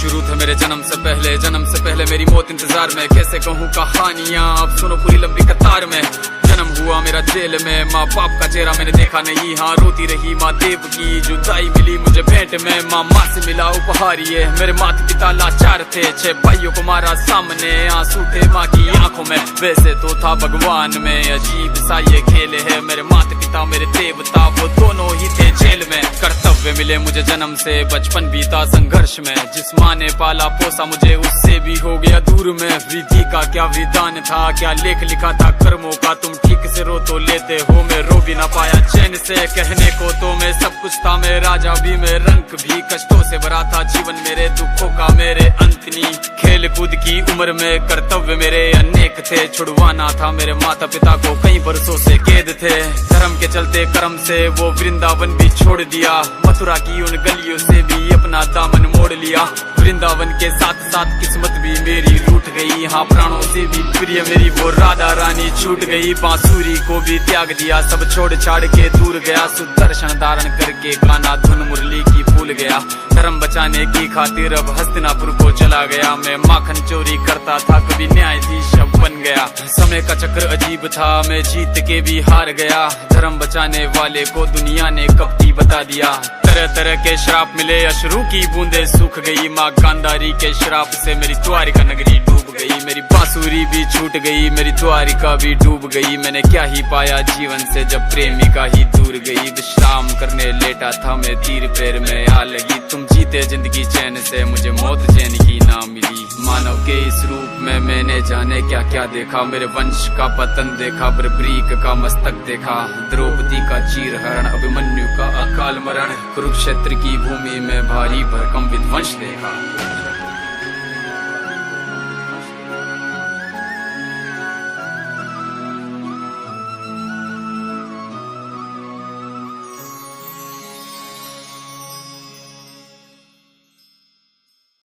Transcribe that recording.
शुरू थे मेरे जन्म से पहले मेरी मौत इंतजार में। कैसे कहूँ कहानियाँ, अब सुनो पूरी लंबी कतार में। जन्म हुआ मेरा जेल में, माँ बाप का चेहरा मैंने देखा नहीं। हाँ रोती रही माँ देव की, जुदाई मिली मुझे भेंट में। माँ से मिला उपहार ये, मेरे माता पिता लाचार थे। 6 भाइयों को मारा सामने, आंसू थे माँ की आंखों में। वैसे तो था भगवान में, अजीब सा ये खेल है। मेरे माता पिता मेरे देवता, वो दोनों ही थे जेल में। कर्तव्य मिले मुझे जन्म से, बचपन बीता संघर्ष में। जिस माँ ने पाला पोसा मुझे, उससे भी हो गया दूर में। विधि का क्या विधान था, क्या लेख लिखा था कर्मों का। तुम ठीक से रो तो लेते हो, मैं रो भी ना पाया चैन से। कहने को तो मैं सब कुछ था, मैं राजा भी, मैं रंक भी। कष्टों से भरा था जीवन मेरे, दुखों का मेरे अंत नहीं। खेल कूद की उम्र में कर्तव्य मेरे अनेक थे। छुड़वाना था मेरे माता पिता को, कई बरसों से कैद थे। धर्म के चलते कर्म से वो वृंदावन भी छोड़ दिया। मथुरा की उन गलियों से भी अपना दामन मोड़ लिया। वृंदावन के साथ साथ किस्मत भी मेरी रूठ गई। हाँ प्राणों से भी प्रिय मेरी वो राधा रानी छूट गई। बांसुरी को भी त्याग दिया, सब छोड़ छाड़ के दूर गया। सुदर्शन धारण करके गाना धुन मुरली की भूल गया। धर्म बचाने की खातिर अब हस्तिनापुर को चला गया। मैं माखन चोरी करता था, कभी न्यायाधीश अब बन गया। समय का चक्र अजीब था, मैं जीत के भी हार गया। धर्म बचाने वाले को दुनिया ने कपटी बता दिया। तरह तरह के श्राप मिले, अश्रु की बूंदे सूख गई। माँ गांधारी के श्राप से मेरी द्वारिका नगरी डूब गई। मेरी बांसुरी भी छूट गई, मेरी द्वारिका भी डूब गई। मैंने क्या ही पाया जीवन से, जब प्रेमिका ही दूर गई। विश्राम करने लेटा था मैं, तीर पैर में आ लगी। तुम जीते जिंदगी चैन से, मुझे मौत चैन की ना मिली। मानव के इस रूप में मैंने जाने क्या क्या देखा। मेरे वंश का पतन देखा, बर्बरीक का मस्तक देखा। द्रौपदी का चीरहरण, अभिमन्यु का अकाल मरण। कुरुक्षेत्र की भूमि में भारी भरकम विध्वंस देखा।